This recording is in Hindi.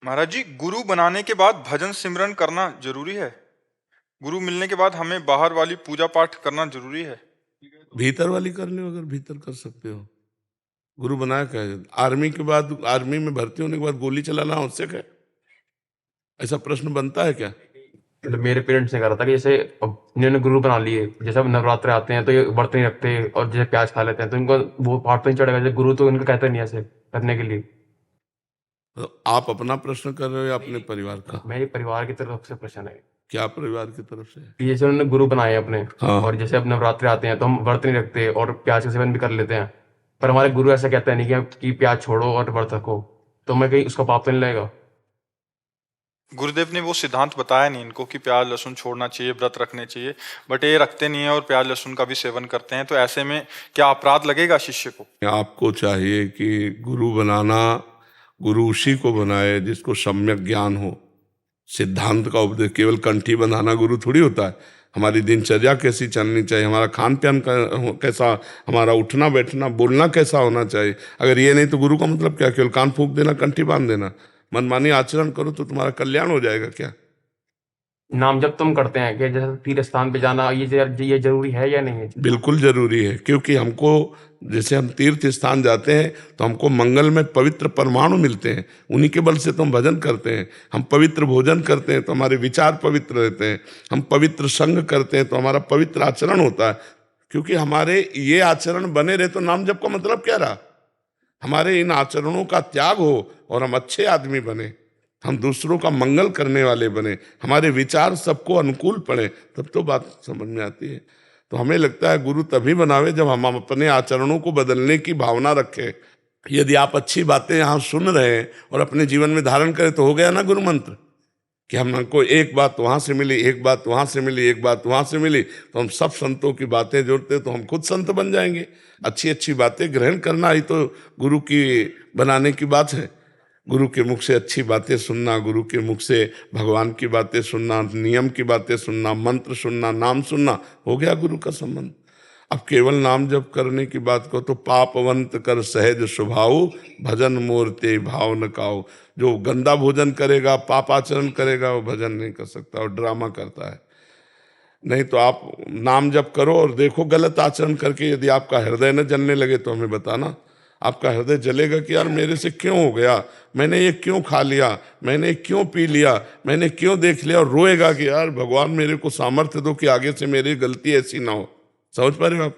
महाराज जी, गुरु बनाने के बाद भजन सिमरन करना जरूरी है? गुरु मिलने के बाद हमें बाहर वाली पूजा पाठ करना जरूरी है? भीतर वाली कर लो, अगर भीतर कर सकते हो। गुरु बनाया क्या है? आर्मी के बाद, आर्मी में भर्ती होने के बाद गोली चलाना आवश्यक है? ऐसा प्रश्न बनता है क्या? मतलब मेरे पेरेंट्स ने कहा था कि जैसे अब इन्होंने गुरु बना लिए, जैसे अब नवरात्रे आते हैं तो ये व्रत नहीं रखते और जैसे प्याज खा लेते हैं, तो इनको वो पाठ तो नहीं चढ़ेगा। जैसे गुरु तो इनको कहते नहीं ऐसे करने के लिए। तो आप अपना प्रश्न कर रहे हो या अपने परिवार का? मेरे परिवार की तरफ से प्रश्न है क्या परिवार की तरफ से? कि जैसे उन्होंने गुरु बनाए अपने, हाँ। और जैसे अब नवरात्रे आते हैं तो हम व्रत नहीं रखते और प्याज का सेवन भी कर लेते हैं, पर हमारे गुरु ऐसा कहते हैं नहीं कि प्याज छोड़ो और व्रत रखो, तो मैं कहीं उसका पाप तो नहीं लगेगा? गुरुदेव ने वो सिद्धांत बताया नहीं इनको कि प्याज लहसुन छोड़ना चाहिए, व्रत रखने चाहिए, बट ये रखते नहीं है और प्याज लहसुन का भी सेवन करते हैं, तो ऐसे में क्या अपराध लगेगा शिष्य को? आपको चाहिए कि गुरु बनाना, गुरु उसी को बनाए जिसको सम्यक ज्ञान हो, सिद्धांत का उपदेश। केवल कंठी बंधाना गुरु थोड़ी होता है। हमारी दिनचर्या कैसी चलनी चाहिए, हमारा खान पान कैसा, हमारा उठना बैठना बोलना कैसा होना चाहिए। अगर ये नहीं तो गुरु का मतलब क्या? केवल कान फूंक देना, कंठी बांध देना, मनमानी आचरण करो तो तुम्हारा कल्याण हो जाएगा क्या? नाम जब तुम करते हैं कि जैसे तीर्थ स्थान पे जाना, ये जरूरी है या नहीं है? बिल्कुल जरूरी है, क्योंकि हमको, जैसे हम तीर्थ स्थान जाते हैं तो हमको मंगल में पवित्र परमाणु मिलते हैं, उन्हीं के बल से तो हम भजन करते हैं। हम पवित्र भोजन करते हैं तो हमारे विचार पवित्र रहते हैं। हम पवित्र संग करते हैं तो हमारा पवित्र आचरण होता है। क्योंकि हमारे ये आचरण बने रहे तो नाम जप का मतलब क्या रहा? हमारे इन आचरणों का त्याग हो और हम अच्छे आदमी बने, हम दूसरों का मंगल करने वाले बने, हमारे विचार सबको अनुकूल पड़े, तब तो बात समझ में आती है। तो हमें लगता है गुरु तभी बनावे जब हम अपने आचरणों को बदलने की भावना रखें। यदि आप अच्छी बातें यहाँ सुन रहे हैं और अपने जीवन में धारण करें तो हो गया ना गुरु मंत्र, कि हमको एक बात वहाँ से मिली, एक बात वहाँ से मिली, एक बात वहाँ से मिली, तो हम सब संतों की बातें जोड़ते तो हम खुद संत बन जाएंगे। अच्छी अच्छी बातें ग्रहण करना ही तो गुरु की बनाने की बात है। गुरु के मुख से अच्छी बातें सुनना, गुरु के मुख से भगवान की बातें सुनना, नियम की बातें सुनना, मंत्र सुनना, नाम सुनना, हो गया गुरु का संबंध। अब केवल नाम जप करने की बात को तो पापवंत कर सहज स्वभाव, भजन मूर्ति भाव न काओ। जो गंदा भोजन करेगा, पाप आचरण करेगा, वो भजन नहीं कर सकता और ड्रामा करता है। नहीं तो आप नाम जप करो और देखो गलत आचरण करके यदि आपका हृदय न जलने लगे तो हमें बताना। आपका हृदय जलेगा कि यार मेरे से क्यों हो गया, मैंने ये क्यों खा लिया, मैंने क्यों पी लिया, मैंने क्यों देख लिया, और रोएगा कि यार भगवान मेरे को सामर्थ्य दो कि आगे से मेरी गलती ऐसी ना हो। समझ पा रहे हो आप?